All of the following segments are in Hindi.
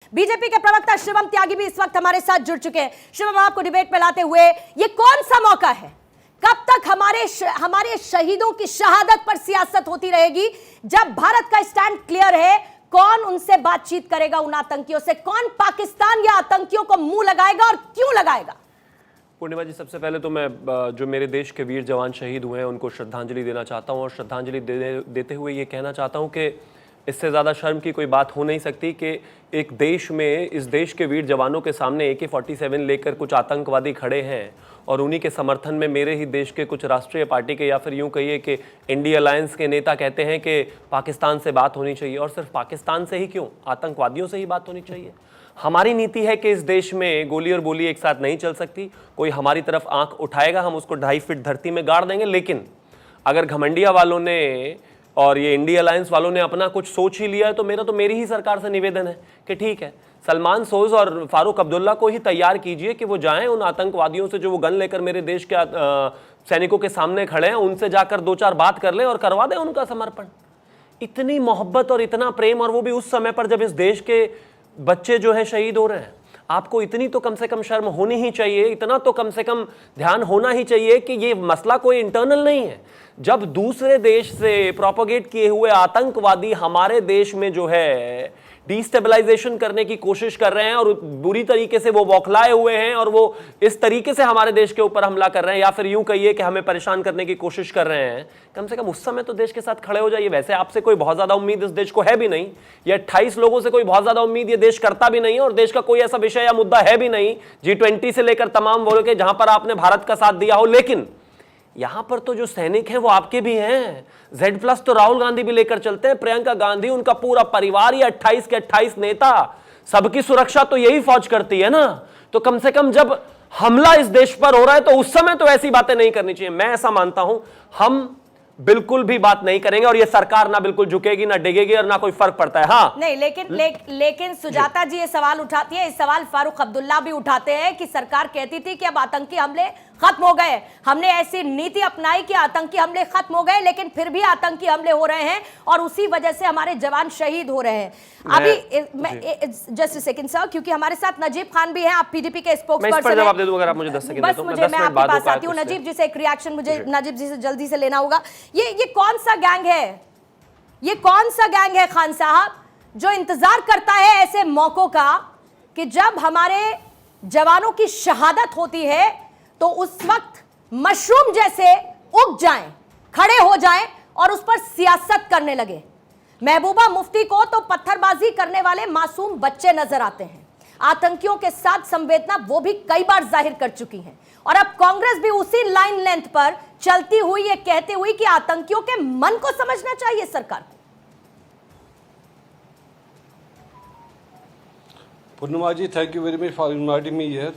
बीजेपी के प्रवक्ता शिवम त्यागी भी इस वक्त हमारे साथ जुड़ चुके हैं। शिवम, आपको डिबेट में लाते हुए, ये कौन सा मौका है? कब तक हमारे शहीदों की शहादत पर सियासत होती रहेगी? जब भारत का स्टैंड क्लियर है, कौन उनसे बातचीत करेगा, उन आतंकियों से? कौन पाकिस्तान या आतंकियों को मुंह लगाएगा और क्यों लगाएगा? पूर्णिमा जी, सबसे पहले तो मैं जो मेरे देश के वीर जवान शहीद हुए हैं उनको श्रद्धांजलि देना चाहता हूं, और श्रद्धांजलि देते हुए ये कहना चाहता हूं कि इससे ज़्यादा शर्म की कोई बात हो नहीं सकती कि एक देश में, इस देश के वीर जवानों के सामने AK-47 लेकर कुछ आतंकवादी खड़े हैं और उन्हीं के समर्थन में मेरे ही देश के कुछ राष्ट्रीय पार्टी के, या फिर यूं कहिए कि इंडिया अलायंस के नेता कहते हैं कि पाकिस्तान से बात होनी चाहिए। और सिर्फ पाकिस्तान से ही क्यों, आतंकवादियों से ही बात होनी चाहिए। हमारी नीति है कि इस देश में गोली और बोली एक साथ नहीं चल सकती। कोई हमारी तरफ आंख उठाएगा, हम उसको 2.5 फीट धरती में गाड़ देंगे। लेकिन अगर घमंडिया वालों ने और ये इंडिया अलायंस वालों ने अपना कुछ सोच ही लिया है, तो मेरी ही सरकार से निवेदन है कि ठीक है, सलमान सोज और फारूक अब्दुल्ला को ही तैयार कीजिए कि वो जाएं उन आतंकवादियों से जो वो गन लेकर मेरे देश के सैनिकों के सामने खड़े हैं, उनसे जाकर 2-4 बात कर लें और करवा दें उनका समर्पण। इतनी मोहब्बत और इतना प्रेम, और वो भी उस समय पर जब इस देश के बच्चे जो है शहीद हो रहे हैं। आपको इतनी तो कम से कम शर्म होनी ही चाहिए, इतना तो कम से कम ध्यान होना ही चाहिए कि ये मसला कोई इंटरनल नहीं है। जब दूसरे देश से प्रोपोगेट किए हुए आतंकवादी हमारे देश में जो है डिस्टेबलाइजेशन करने की कोशिश कर रहे हैं और बुरी तरीके से वो बौखलाए हुए हैं और वो इस तरीके से हमारे देश के ऊपर हमला कर रहे हैं, या फिर यूं कहिए कि हमें परेशान करने की कोशिश कर रहे हैं, कम से कम उस समय तो देश के साथ खड़े हो जाइए। वैसे आपसे कोई बहुत ज्यादा उम्मीद इस देश को है भी नहीं, ये 28 लोगों से कोई बहुत ज्यादा उम्मीद ये देश करता भी नहीं है, और देश का कोई ऐसा विषय या मुद्दा है भी नहीं G20 से लेकर तमाम वर्ग के जहां पर आपने भारत का साथ दिया हो। लेकिन यहां पर तो जो सैनिक हैं वो आपके भी हैं। Z+ तो राहुल गांधी भी लेकर चलते हैं, प्रियंका गांधी, उनका पूरा परिवार, ये 28 के 28 नेता, सबकी सुरक्षा तो यही फौज करती है ना। तो कम से कम जब हमला इस देश पर हो रहा है तो उस समय तो ऐसी बातें नहीं करनी चाहिए। मैं ऐसा मानता हूं, हम बिल्कुल भी बात नहीं करेंगे, और ये सरकार ना बिल्कुल झुकेगी, ना डिगेगी, और ना कोई फर्क पड़ता है। हाँ नहीं, लेकिन सुजाता जी ये सवाल उठाती है, इस सवाल फारूक अब्दुल्ला भी उठाते हैं कि सरकार कहती थी कि अब आतंकी हमले खत्म हो गए, हमने ऐसी नीति अपनाई कि आतंकी हमले खत्म हो गए, लेकिन फिर भी आतंकी हमले हो रहे हैं और उसी वजह से हमारे जवान शहीद हो रहे हैं। अभी जस्ट सेकंड सर, क्योंकि हमारे साथ नजीब खान भी हैं, आप PDP के स्पोक्सपर्सन हैं। जवाब दे दूं अगर आप मुझे 10 सेकंड दें तो। मैं आपके पास आती हूँ नजीब जी से, एक रिएक्शन मुझे नजीब जी से जल्दी से लेना होगा। ये कौन सा गैंग है, ये कौन सा गैंग है खान साहब, जो इंतजार करता है ऐसे मौकों का कि जब हमारे जवानों की शहादत होती है तो उस वक्त मशरूम जैसे उग जाएं, खड़े हो जाएं और उस पर सियासत करने लगे? महबूबा मुफ्ती को तो पत्थरबाजी करने वाले मासूम बच्चे नजर आते हैं। आतंकियों के साथ संवेदना वो भी कई बार जाहिर कर चुकी है, और अब कांग्रेस भी उसी लाइन लेंथ पर चलती हुई ये कहते हुई कि आतंकियों के मन को समझना चाहिए सरकार को। Purnima ji, thank you very much for inviting me here.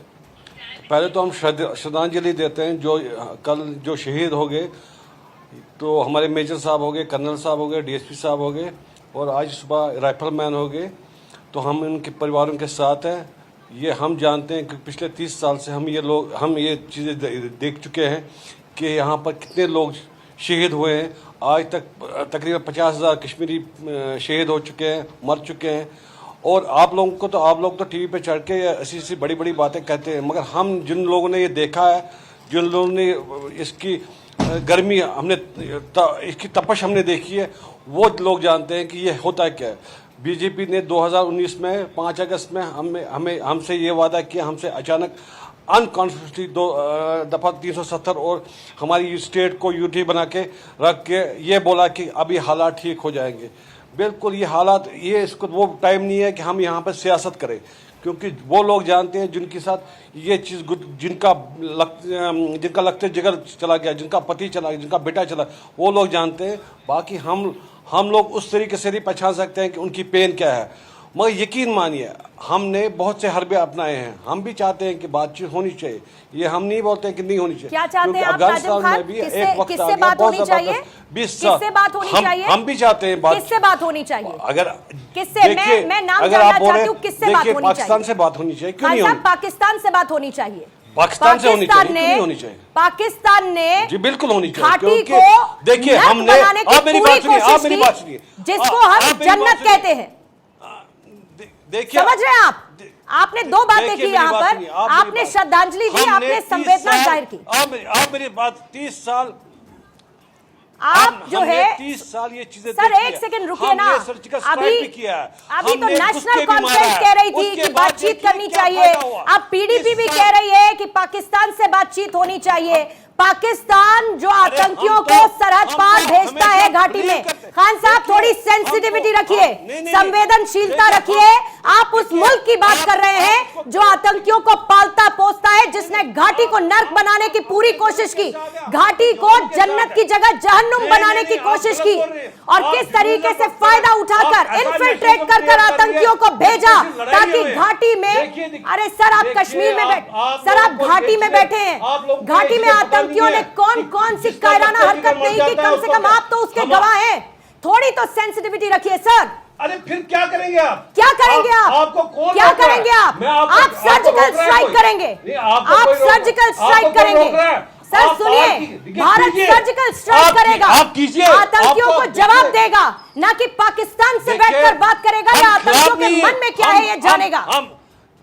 पहले तो हम श्रद्धांजलि देते हैं जो कल जो शहीद हो गए, तो हमारे मेजर साहब हो गए, कर्नल साहब हो गए, DSP साहब हो गए, और आज सुबह राइफलमैन हो गए। तो हम उनके परिवारों के साथ हैं। ये हम जानते हैं कि पिछले 30 साल से हम ये चीज़ें देख चुके हैं कि यहाँ पर कितने लोग शहीद हुए हैं। आज तक तकरीबन 50,000 कश्मीरी शहीद हो चुके हैं, मर चुके हैं। और आप लोग तो टीवी पे चढ़ के ऐसी बड़ी बड़ी बातें कहते हैं, मगर हम जिन लोगों ने ये देखा है, जिन लोगों ने इसकी गर्मी इसकी तपश हमने देखी है, वो लोग जानते हैं कि ये होता क्या है। बीजेपी ने 2019 में 5 अगस्त में हमसे ये वादा किया, हमसे अचानक अनकॉन्स्टिट्यूशनली दफा 370 और हमारी स्टेट को यूटी बना के रख के ये बोला कि अभी हालात ठीक हो जाएंगे। बिल्कुल ये हालात, इसको वो टाइम नहीं है कि हम यहाँ पर सियासत करें, क्योंकि वो लोग जानते हैं जिनके साथ ये चीज़, जिनका लगते जिगर चला गया, जिनका पति चला गया, जिनका बेटा चला, वो लोग जानते हैं। बाकी हम लोग उस तरीके से नहीं पहचान सकते हैं कि उनकी पेन क्या है, मगर यकीन मानिए हमने बहुत से हरबे अपनाए हैं। हम भी चाहते हैं कि बातचीत होनी चाहिए, ये हम नहीं बोलते हैं कि नहीं होनी चाहिए। क्या चाहते हैं आप अफगानिस्तान में भी एक वक्त आ गया बहुत जबरदस्त, 20 साल हम भी चाहते हैं किससे बात होनी चाहिए? अगर किससे, मैं नाम जानना चाहती हूँ, किससे बात होनी चाहिए? पाकिस्तान से बात होनी चाहिए, क्यों नहीं होनी? पाकिस्तान से बात होनी चाहिए, पाकिस्तान से होनी चाहिए, क्यों नहीं होनी चाहिए? पाकिस्तान ने जी बिल्कुल होनी चाहिए, घाटी क्योंकि देखिए हमने, आप मेरी बात सुनिए, जिसको हम जन्नत कहते हैं। देखिए, समझ रहे हैं आप? आपने दो बातें देखिए, की मेरी यहाँ बात पर, सुनिए, आप मेरी आपने बात- श्रद्धांजलि दी, हमने आपने 30 संवेदना साल- जाहिर की। आप मेरी बात 30 साल आप जो हमने है 30 साल ये चीजें सर देखी एक है। सेकंड रुकिए हमने ना, सर्जिकल अभी स्ट्राइक भी किया है। अभी तो हमने नेशनल गुस्से भी मारा कॉन्फ्रेंस है। कह रही थी उसके कि बाद बातचीत देखिए करनी क्या चाहिए, फायदा हुआ। अब पीडीपी इस भी साल- कह रही है कि पाकिस्तान से बातचीत होनी चाहिए। पाकिस्तान जो आतंकियों हम को तो- सरहद हम पार तो भेजता है हमेशा घाटी में, believe करते हैं। खान साहब देखिए, थोड़ी हम सेंसिटिविटी तो- रखिए, नहीं, संवेदनशीलता देखिए, रखिए। आप उस देखिए, मुल्क की बात कर रहे हैं आपको- जो आतंकियों को पालता पोसता है, जिसने घाटी को नर्क बनाने की पूरी कोशिश की, घाटी को जन्नत की जगह जहन्नुम बनाने की कोशिश की, और किस तरीके से फायदा उठाकर इन्फिल्ट्रेट कर कर आतंकियों को भेजा ताकि घाटी में, अरे सर आप कश्मीर में सर आप घाटी में बैठे हैं, घाटी में आतंकियों ने कौन कौन सी कायराना हरकत नहीं की, कम से कम आप तो उसके गवाह हैं। थोड़ी तो सेंसिटिविटी रखिए सर। अरे फिर क्या करेंगे आप? क्या करेंगे आप? आपको कौन क्या रोक रहा है? करेंगे आप? मैं आपको- आप आपको सर्जिकल रोक रहा है स्ट्राइक कोई? करेंगे, नहीं, आपको आप कोई रोक- सर्जिकल आपको स्ट्राइक कोई करेंगे। रोक रहा है? सर आप सुनिए, देखिए, भारत कीजिए। सर्जिकल स्ट्राइक आप- करेगा, आप कीजिए। आतंकियों को आपको- जवाब देखिए। देगा, ना कि पाकिस्तान से देखिए, बैठकर बात करेगा या हम आतंकियों खिलाफ के नहीं मन में क्या है ये जानेगा।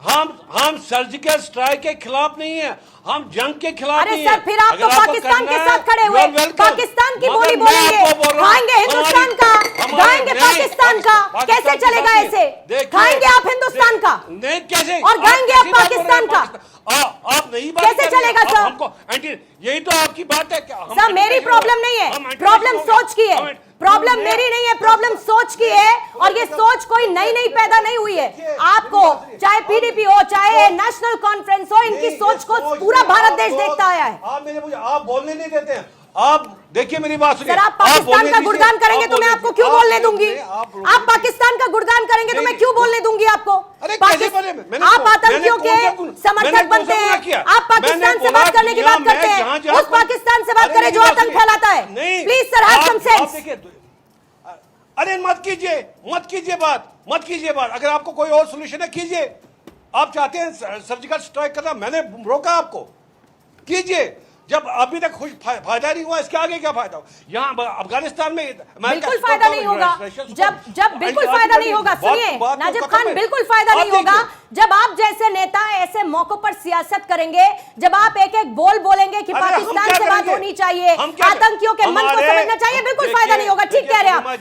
हम सर्जिकल स्ट्राइक के खिलाफ नहीं है, हम जंग के खिलाफ अरे नहीं सर है। फिर आप अगर तो आपको पाकिस्तान करना के है, साथ खड़े you हुए, are welcome। पाकिस्तान की मगर बोली मैं बोलेंगे, आपको बोल रहा हूं, खाएंगे हिंदुस्तान का, गाएंगे पाकिस्तान का, कैसे चलेगा ऐसे? खाएंगे आप हिंदुस्तान का नहीं, कैसे? और गाएंगे आप कैसी बात बोल रहे हैं पाकिस्तान का? आप नहीं बात कैसे कर रहे हैं। चलेगा सर? हमको यही तो आपकी बात है क्या? हम सर मेरी anti-national प्रॉब्लम हो गए। नहीं है, हम anti-national प्रॉब्लम हो गए। सोच की है, हम- प्रॉब्लम नहीं, मेरी नहीं है, प्रॉब्लम सोच की है, और ये सोच कोई नई नई पैदा नहीं हुई है। आपको चाहे पीडीपी हो, चाहे नेशनल कॉन्फ्रेंस हो, इनकी नहीं, सोच को सोच पूरा नहीं, भारत आप देश लोग- देखता आया है। मुझे आप बोलने नहीं देते हैं। आप देखिए मेरी बात सुनिए। सर आप पाकिस्तान बोलने का दीजिए, गुणगान करेंगे आप तो मैं बोलने आपको दीजिए। क्यों आप बोलने बोलने दूंगी? दीजिए, आप पाकिस्तान का गुणगान करेंगे तो मैं क्यों बोलने दूंगी आपको? अरे कैसे बोले? आप आतंकियों के समर्थक बनते हैं, आप पाकिस्तान से बात करने की बात करते हैं, उस पाकिस्तान से बात करें जो आतंक फैलाता है। Please sir have some sense. अरे मत कीजिए बात। अगर आपको कोई और सोल्यूशन है कीजिए। आप चाहते हैं सर्जिकल स्ट्राइक करना, मैंने रोका आपको, कीजिए। जब अभी तक कुछ फायदा नहीं हुआ, इसके आगे क्या फायदा हो? यहाँ अफगानिस्तान में बिल्कुल फायदा नहीं होगा, जब बिल्कुल फायदा नहीं होगा। सुनिए नाजिब खान, बिल्कुल फायदा नहीं होगा जब आप जैसे नेता ऐसे मौकों पर सियासत करेंगे, जब आप एक एक बोल बोलेंगे कि अरे हम पाकिस्तान क्या से बात करेंगे? होनी चाहिए, हम क्या- आतंकियों के मन को हमारे- समझना चाहिए। बिल्कुल देखिए, फायदा नहीं होगा, ठीक कह रहे हैं आप।